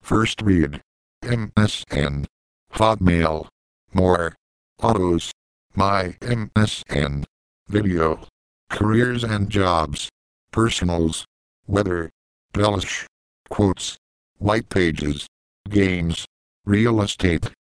First read. MSN. Hotmail. More. Autos. My MSN. Video. Careers and jobs. Personals. Weather. Bellish. Quotes. White pages. Games. Real estate.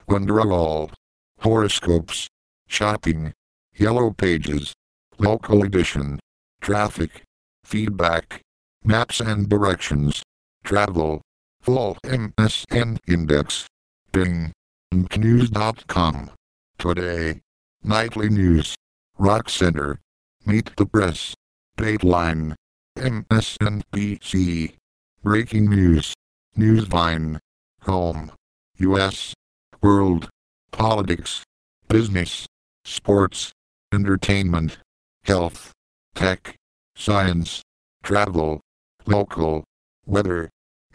Wonderwall. Horoscopes. Shopping. Yellow pages. Local edition. Traffic. Feedback. Maps and directions. Travel. Full MSN index. Bing. News.com. Today. Nightly news. Rock Center. Meet the Press. Dateline. MSNBC. Breaking news. Newsvine. Home. U.S. World. Politics. Business. Sports. Entertainment. Health. Tech. Science. Travel. Local. Weather.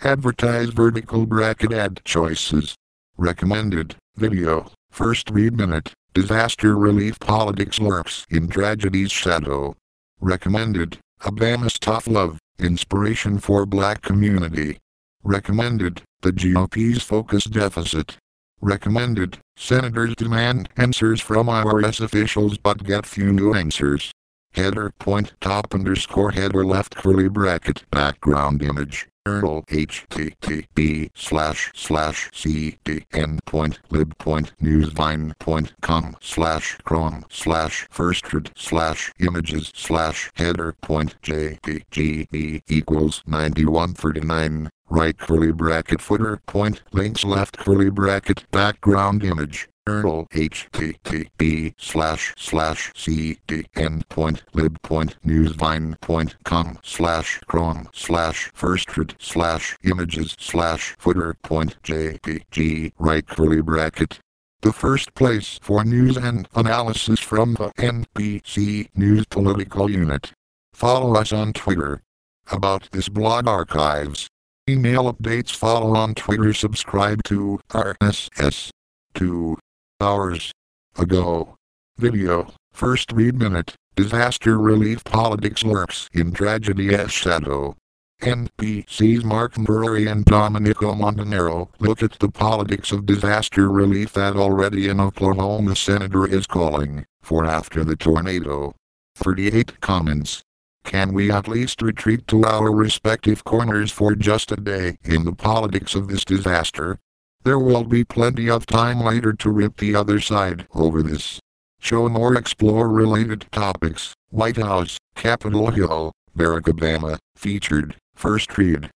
Advertise vertical bracket ad choices. Recommended. Video. First read minute. Disaster relief politics lurks in tragedy's shadow. Recommended. Obama's tough love. Inspiration for black community. Recommended. The GOP's focus deficit. Recommended. Senators demand answers from IRS officials but get few new answers. Header point top underscore header left curly bracket background image. URL http://cdn.libpoint.com/chrome/firstred/images/header.jpg equals 9139. Right curly bracket footer point links left curly bracket background image. URL http://cdn.libpoint.news.vine.com/chrome/firstred/images/footer.jpg right curly bracket. The first place for news and analysis from the NBC News Political Unit. Follow us on Twitter. About this blog archives. Email updates. Follow on Twitter. Subscribe to RSS. 2 hours ago. Video. First read minute. Disaster relief politics lurks in tragedy's shadow. NBC's Mark Murray and Domenico Montanaro look at the politics of disaster relief that already an Oklahoma senator is calling for after the tornado. 38 comments. Can we at least retreat to our respective corners for just a day in the politics of this disaster? There will be plenty of time later to rip the other side over this. Show more explore related topics. White House, Capitol Hill, Barack Obama, featured, first read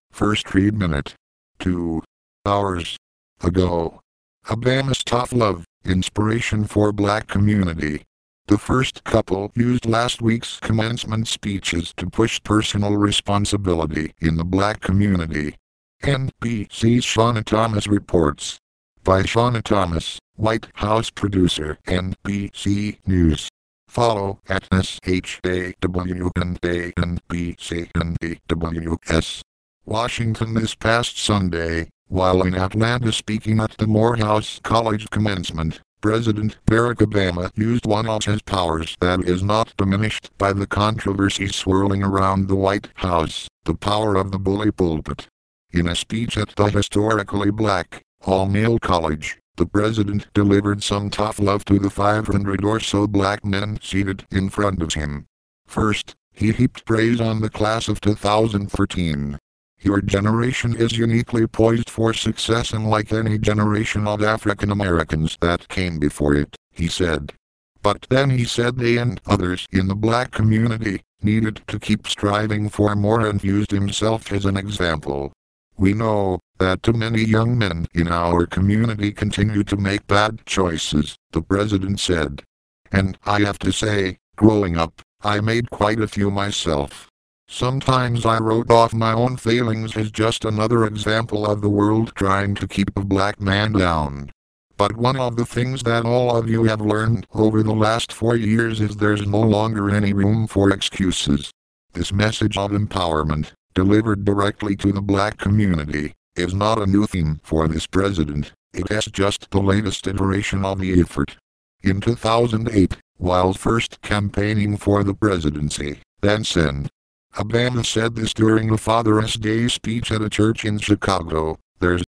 minute. 2 hours ago. Obama's tough love, inspiration for black community. The first couple used last week's commencement speeches to push personal responsibility in the black community. NBC's Shauna Thomas reports. By Shauna Thomas, White House producer, NBC News. Follow at SHAWNANBCNBWS. Washington this past Sunday, while in Atlanta speaking at the Morehouse College commencement, President Barack Obama used one of his powers that is not diminished by the controversy swirling around the White House, the power of the bully pulpit. In a speech at the historically black, all-male college, the president delivered some tough love to the 500 or so black men seated in front of him. First, he heaped praise on the class of 2013. Your generation is uniquely poised for success unlike any generation of African Americans that came before it, he said. But then he said they and others in the black community needed to keep striving for more and used himself as an example. We know that too many young men in our community continue to make bad choices, the president said. And I have to say, growing up, I made quite a few myself. Sometimes I wrote off my own failings as just another example of the world trying to keep a black man down. But one of the things that all of you have learned over the last 4 years is there's no longer any room for excuses. This message of empowerment, delivered directly to the black community, is not a new theme for this president. It is just the latest iteration of the effort. In 2008, while first campaigning for the presidency, then Sen. Obama said this during a Father's Day speech at a church in Chicago. There's